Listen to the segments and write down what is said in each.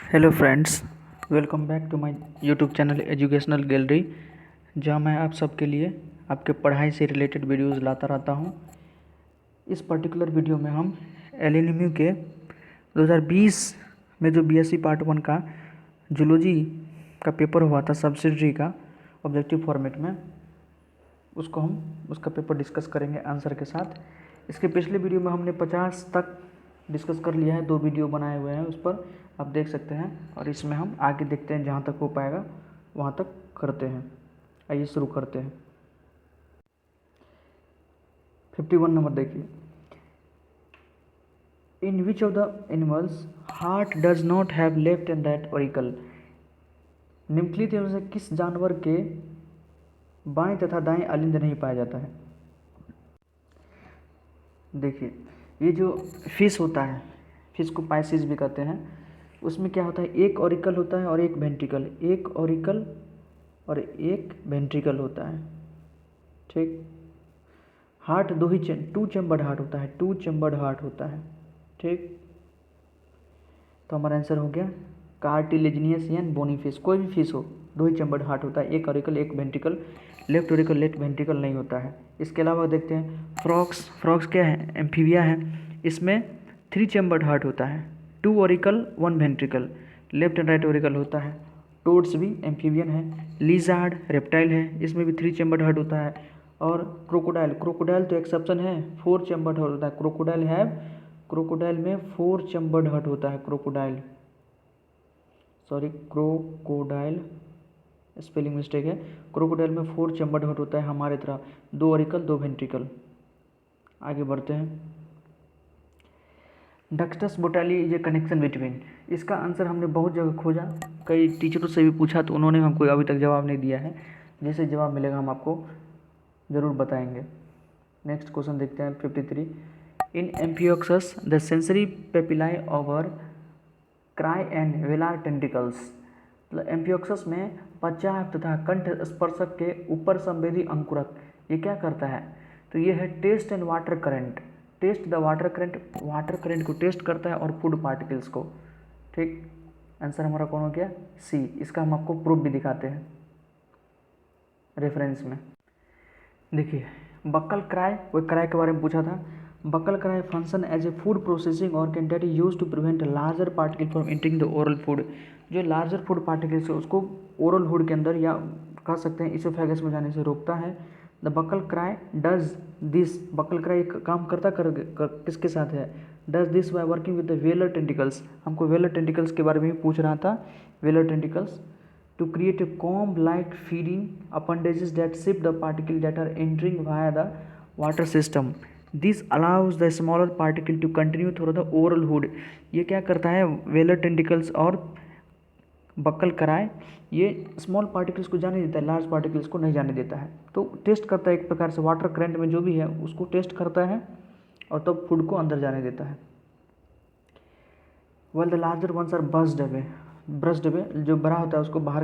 Hello friends, welcome back to my YouTube channel educational gallery, जहां मैं आप सबके लिए आपके पढ़ाई से रिलेटेड वीडियोस लाता रहता हूं। इस पर्टिकुलर वीडियो में हम एलएनएमयू के 2020 में जो बीएससी पार्ट 1 का जूलॉजी का पेपर हुआ था सब्सिडरी का ऑब्जेक्टिव फॉर्मेट में, उसका पेपर डिस्कस करेंगे आंसर के साथ। इसके पिछले वीडियो में हमने 50 तक डिस्कस कर लिया है, 2 वीडियो बनाए हुए हैं, उस पर आप देख सकते हैं। और इसमें हम आगे देखते हैं, जहाँ तक हो पाएगा वहाँ तक करते हैं। आइए शुरू करते हैं। 51 नंबर देखिए, in which of the animals heart does not have left and right auricle. निम्नलिखित में से किस जानवर के बाएं तथा दाएं अलिंद नहीं पाया जाता है। देखिए, ये जो फिश होता है, फिश को पाइसिस भी कहते हैं, उसमें क्या होता है, एक ऑरिकल होता है और एक वेंट्रिकल, एक ऑरिकल और एक वेंट्रिकल होता है। ठीक, हार्ट टू चैम्बर्ड हार्ट होता है, टू चैम्बर्ड हार्ट होता है। ठीक, तो हमारा आंसर हो गया कार्टिलेजिनियस या बोनी फिश। कोई भी फिश हो, 2 ही चैम्बर्ड हार्ट होता है, एक ऑरिकल एक ventricle, left auricle left ventricle नहीं होता है। इसके अलावा देखते हैं फ्रॉक्स क्या है, एम्फीबिया है, इसमें 3 चैम्बर्ड हार्ट होता है, 2 auricle 1 ventricle, left and right auricle होता है। टोड्स भी एम्फीबियन है। लिजार्ड रेप्टाइल है, इसमें भी 3 चैम्बर्ड हार्ट होता है। और क्रोकोडाइल तो एक्सेप्शन है, 4 चैम्बर्ड हार्ट होता है। क्रोकोडाइल में 4 चैम्बर्ड हार्ट होता है। क्रोकोडाइल स्पेलिंग मिस्टेक है। क्रोकोडाइल में 4 चैम्बर्ड हार्ट होता है, हमारे तरह 2 ऑरिकल 2 वेंट्रिकल। आगे बढ़ते हैं। Ductus Botalli is a connection between, इसका आंसर हमने बहुत जगह खोजा, कई टीचरों से भी पूछा, तो उन्होंने हमको अभी तक जवाब नहीं दिया है। जैसे जवाब मिलेगा हम आपको ज़रूर बताएंगे। नेक्स्ट क्वेश्चन देखते हैं 53। In amphioxus the sensory papillae over cry and velar tentacles. मतलब एम्फियोक्सस में पश्चात तथा कंठ स्पर्शक के ऊपर संवेदी अंकुरक ये क्या करता है, तो ये है test and water current. Test the water current को टेस्ट करता है और फूड पार्टिकल्स को। ठीक, आंसर हमारा कौन हो गया, सी। इसका हम आपको प्रूफ भी दिखाते हैं रेफरेंस में। देखिए, बक्कल क्राई, वो क्राई के बारे में पूछा था। Buccal cirri function as a food processing organ that is used to prevent larger particle from entering the oral food. जो लार्जर फूड पार्टिकल्स है उसको ओरल फूड के अंदर या कह सकते हैं इसोफेगस में जाने से रोकता है। The buccal cirri does this, buccal cirri काम करता किसके साथ है, does this by working with the velar tentacles. हमको वेलर टेंटिकल्स के बारे में भी पूछ रहा था। Velar tentacles to create a comb-like feeding appendages that sip the particles that are entering via the water system. This allows the smaller particle to continue through the oral hood. ये क्या करता है, वेलर टेंटिकल्स और buckle कराए, ये small particles को जाने देता है, लार्ज पार्टिकल्स को नहीं जाने देता है। तो टेस्ट करता है एक प्रकार से, वाटर करंट में जो भी है उसको टेस्ट करता है और तब फूड को अंदर जाने देता है। While the larger ones are brushed away, जो बड़ा होता है उसको बाहर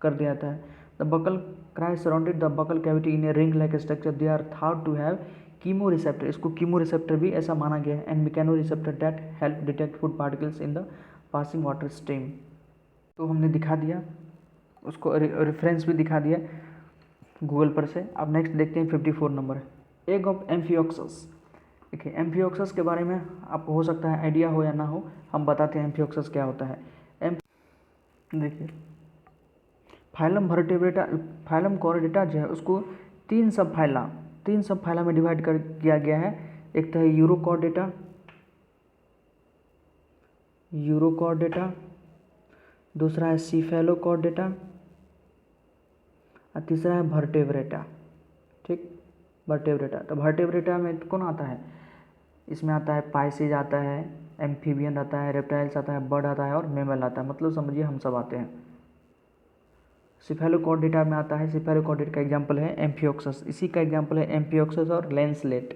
कर दिया जाता है। The buccal cirri surrounded the buccal cavity in a ring like structure, they are thought to have chemoreceptor, इसको कीमो रिसेप्टर भी ऐसा माना गया है, and mechanoreceptor that help detect food particles in the passing water stream. तो हमने दिखा दिया, उसको रेफरेंस भी दिखा दिया गूगल पर से। अब नेक्स्ट देखते हैं 54 नंबर, एग ऑफ एम्फियोक्सस। देखिए, एम्फियोक्सस के बारे में आपको हो सकता है आइडिया हो या ना हो, हम बताते हैं एम्फियोक्सस क्या होता है। देखिए, फाइलम वर्टेब्रेटा, फाइलम कॉर्डेटा जो है उसको 3 सब फाइला में डिवाइड कर किया गया है। एक तो है यूरोकॉर्डेटा, दूसरा है सीफेलोकॉर्डेटा और तीसरा है वर्टेब्रेटा। ठीक, वर्टेब्रेटा। तो वर्टेब्रेटा में कौन आता है, इसमें आता है पाइसेज आता है, एम्फीबियन आता है, रेप्टाइल्स आता है, बर्ड आता है और मेमल आता है, मतलब समझिए हम सब आते हैं। सिफेलोकॉर्डेटा में आता है, सिफेलोकॉर्डेट का एग्जांपल है एम्फियोक्सस, इसी का एग्जांपल है एम्फियोक्सस और लैंसलेट।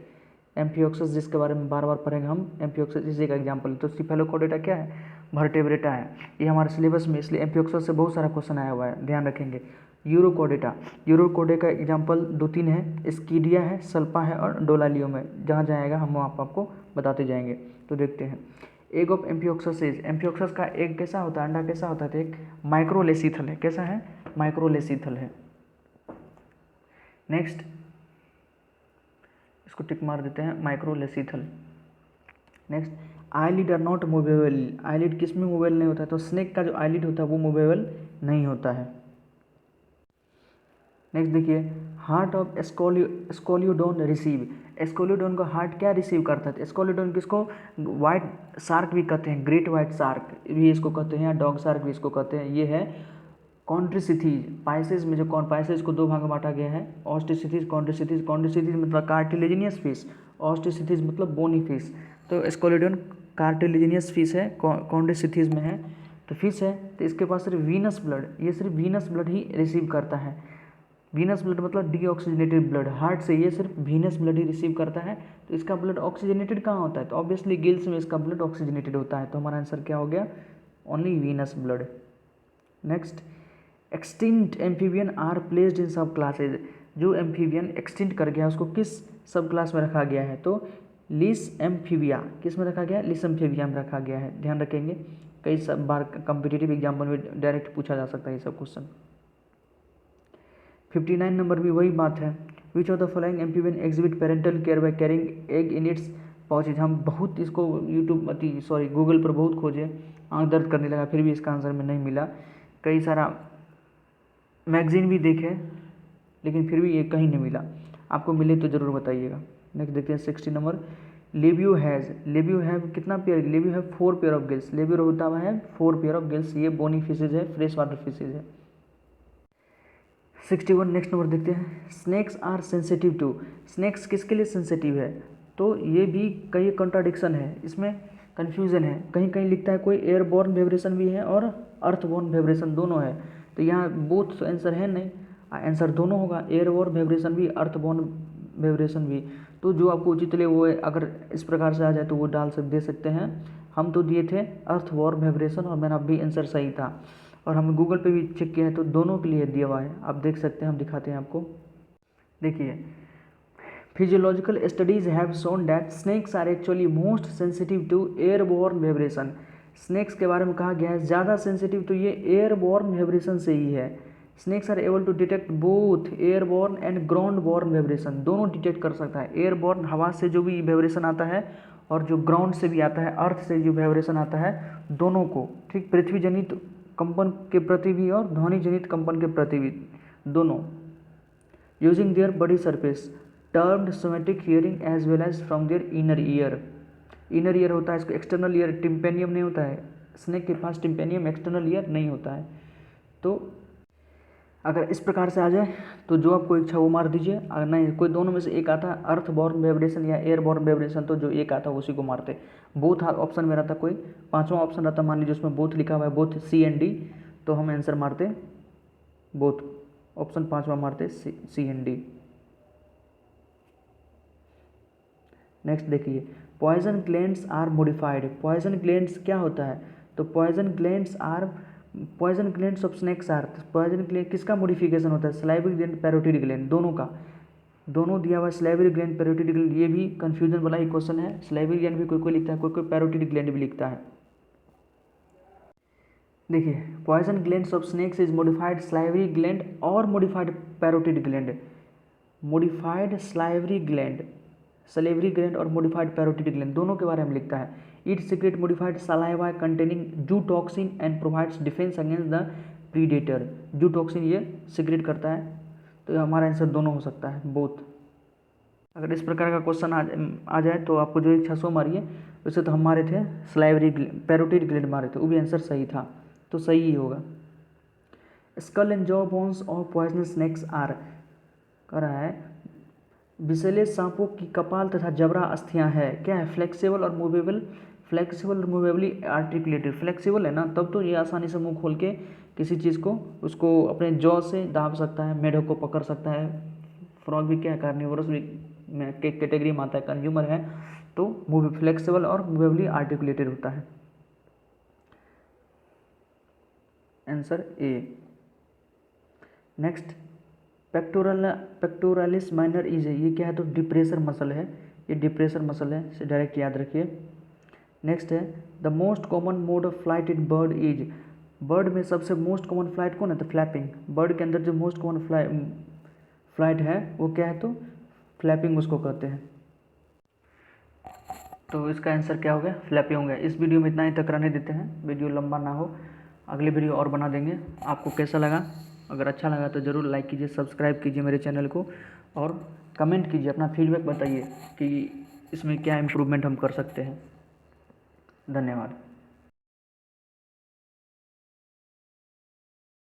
एम्फियोक्सस जिसके बारे में बार बार पढ़ेंगे हम, एम्फियोक्सस इसी का एग्जांपल है। तो सिफेलोकॉर्डेटा क्या है, वर्टेब्रेटा है, ये हमारे सिलेबस में, इसलिए एम्फियोक्सस से बहुत सारा क्वेश्चन आया हुआ है, ध्यान रखेंगे। यूरोकॉर्डेटा का एग्जाम्पल 2-3 है, स्कीडिया है, सल्पा है और डोलालियो में, जहाँ जाएगा हम वहाँ आपको बताते जाएंगे। तो देखते हैं, egg of amphioxus is, amphioxus का एग कैसा होता है, अंडा कैसा होता है, तो एक माइक्रोलेसिथल है, कैसा है, माइक्रोलेसिथल है। नेक्स्ट इसको टिक मार देते हैं, microlecithal. Next eyelid are not movable, eyelid किस में मूवेबल नहीं होता है, तो स्नेक का जो आईलिड होता है वो मूवेबल नहीं होता है। नेक्स्ट देखिए, हार्ट ऑफ स्कोलियोडोन रिसीव, स्कोलियोडोन का हार्ट क्या रिसीव करता है, स्कोलियोडोन किसको, वाइट शार्क भी कहते हैं, ग्रेट वाइट शार्क भी इसको कहते हैं, या डॉग शार्क भी इसको कहते हैं। ये है कॉन्ट्रिसिथीज, पाइसेस में जो पाइसेस को दो भाग में बांटा गया है, ऑस्टिसिथीज कॉन्ट्रिसिथीज, कॉन्ट्रिसिथीज मतलब कार्टिलेजिनियस फिश, ऑस्टिसिथीज मतलब बोनी फिश। तो स्कोलियोडोन कार्टिलेजिनियस फिश है, कॉन्ट्रिसिथीज में है, तो फिश है, तो इसके पास सिर्फ वीनस ब्लड, ये सिर्फ वीनस ब्लड ही रिसीव करता है। वीनस ब्लड मतलब डीऑक्सीजनेटेड ब्लड, हार्ट से ये सिर्फ वीनस ब्लड ही रिसीव करता है। तो इसका ब्लड ऑक्सीजनेटेड कहाँ होता है, तो ऑब्वियसली गिल्स में इसका ब्लड ऑक्सीजनेटेड होता है, तो हमारा आंसर क्या हो गया, only venous blood. Next extinct amphibian are placed in subclasses, जो एम्फीबियन एक्सटिंक्ट कर गया उसको किस सब क्लास में रखा गया है, तो लिस एम्फीबिया, किस में रखा गया, लिस एम्फीबिया में रखा गया है, ध्यान रखेंगे, कई सब बार कम्पिटिटिव एग्जाम्पल में डायरेक्ट पूछा जा सकता है ये सब क्वेश्चन। 59 नंबर भी वही बात है, विच of the following amphibian exhibit parental care by carrying egg in its pouches, हम बहुत इसको यूट्यूब गूगल पर बहुत खोजे, आँख दर्द करने लगा, फिर भी इसका आंसर में नहीं मिला, कई सारा मैगजीन भी देखे लेकिन फिर भी ये कहीं नहीं मिला, आपको मिले तो ज़रूर बताइएगा। नेक्स्ट देखते हैं 60 नंबर, लेबियो हैव कितना pair, Labeo have 4 pair of gills, Labeo होता हुआ है 4 पेयर ऑफ गिल्स, ये बोनी फिशेज है, फ्रेश वाटर फिशेज है। 61 नेक्स्ट नंबर देखते हैं, snakes are sensitive to, snakes किसके लिए सेंसिटिव है, तो ये भी कई कंट्राडिक्शन है, इसमें कन्फ्यूज़न है, कहीं कहीं लिखता है कोई एयरबॉर्न वाइब्रेशन भी है और अर्थबॉर्न वाइब्रेशन दोनों है, तो यहाँ बोथ आंसर है नहीं, आंसर दोनों होगा, एयरबॉर्न वाइब्रेशन भी अर्थबॉर्न वाइब्रेशन भी, तो जो आपको उचित लगे वो अगर इस प्रकार से आ जाए तो वो दे सकते हैं। हम तो दिए थे अर्थबॉर्न वाइब्रेशन और मेरा भी आंसर सही था, और हमने गूगल पे भी चेक किया है तो दोनों के लिए दिया हुआ है, आप देख सकते हैं, हम दिखाते हैं आपको। देखिए, physiological studies have shown that snakes are actually most sensitive to airborne vibration, snakes के बारे में कहा गया है ज़्यादा सेंसिटिव तो ये एयरबॉर्न वाइब्रेशन से ही है। Snakes are able to detect both airborne and ground borne vibration, दोनों डिटेक्ट कर सकता है, एयरबॉर्न हवा से जो भी वाइब्रेशन आता है और जो ग्राउंड से भी आता है, अर्थ से जो वाइब्रेशन आता है, दोनों को, ठीक, पृथ्वी जनित कंपन के प्रति भी और ध्वनि जनित कंपन के प्रति भी, दोनों, using their body surface termed somatic hearing as well as from their inner ear, inner ear होता है इसको, एक्सटर्नल ईयर टिम्पेनियम नहीं होता है, स्नेक के पास टिम्पेनियम एक्सटर्नल ईयर नहीं होता है। तो अगर इस प्रकार से आ जाए तो जो आपको इच्छा वो मार दीजिए, अगर नहीं कोई दोनों में से एक आता है, अर्थबॉर्न वाइब्रेशन या एयरबॉर्न वाइब्रेशन, तो जो एक आता है उसी को मारते, बोथ ऑप्शन में रहता, कोई पांचवा ऑप्शन रहता, मान लीजिए उसमें बोथ लिखा हुआ है, बोथ सी एंड डी, तो हम आंसर मारते बोथ, ऑप्शन पांचवा मारते सी एंड डी। नेक्स्ट देखिए, poison glands are modified, poison glands क्या होता है, तो poison glands of snakes are, poison gland किसका मॉडिफिकेशन होता है, सलाइवरी ग्लैंड, पैरोटिड ग्लैंड, दोनों का, दोनों दिया हुआ है, सलाइवरी ग्लैंड, पैरोटिड ग्लैंड, ये भी कंफ्यूजन वाला ही क्वेश्चन है, सलाइवरी ग्लैंड भी कोई कोई लिखता है, कोई कोई पैरोटिड ग्लैंड भी लिखता है। देखिए, poison glands of snakes is modified salivary gland और modified parotid gland, modified salivary gland और मॉडिफाइड पैरोटिड ग्लैंड, दोनों के बारे में लिखता है। It secrete modified saliva containing zootoxin and provides defence against the predator, zootoxin ये सीक्रेट करता है, तो हमारा आंसर दोनों हो सकता है, बोथ। अगर इस प्रकार का क्वेश्चन आ जाए तो आपको जो इच्छा सो मारिए, वैसे तो हम मारे थे सलाइवरी पैरोटिड ग्लैंड मारे थे, वो भी आंसर सही था, तो सही ही होगा। Skull and jaw bones of poisonous snakes are, कह रहा है विषैले सांपों की कपाल तथा जबड़ा अस्थियां है, क्या है, फ्लेक्सिबल और मूवेबल, फ्लेक्सिबल और मूवेबली आर्टिकुलेटेड, फ्लेक्सिबल है ना, तब तो ये आसानी से मुंह खोल के किसी चीज़ को उसको अपने जॉ से दाब सकता है, मेढक को पकड़ सकता है, फ्रॉग भी क्या है, कार्निवोरस भी कैटेगरी में आता है, कंज्यूमर है, तो फ्लेक्सिबल और मूवेबली आर्टिकुलेटेड होता है, answer A. Next, pectoralis minor is, ये क्या है, तो डिप्रेसर मसल है, ये डिप्रेसर मसल है, इसे डायरेक्ट याद रखिए। नेक्स्ट है the most common mode of flight in bird is, bird में सबसे मोस्ट कॉमन फ्लाइट कौन है? तो फ्लैपिंग। बर्ड के अंदर जो मोस्ट कॉमन फ्लाइट है वो क्या है? तो फ्लैपिंग उसको कहते हैं। तो इसका आंसर क्या हो गया? फ्लैपिंग हो गया। इस वीडियो में इतना ही तक रहने देते हैं, वीडियो लंबा ना हो, अगले वीडियो और बना देंगे। आपको कैसा लगा? अगर अच्छा लगा तो ज़रूर लाइक कीजिए, सब्सक्राइब कीजिए मेरे चैनल को, और कमेंट कीजिए, अपना फीडबैक बताइए कि इसमें क्या इम्प्रूवमेंट हम कर सकते हैं। धन्यवाद।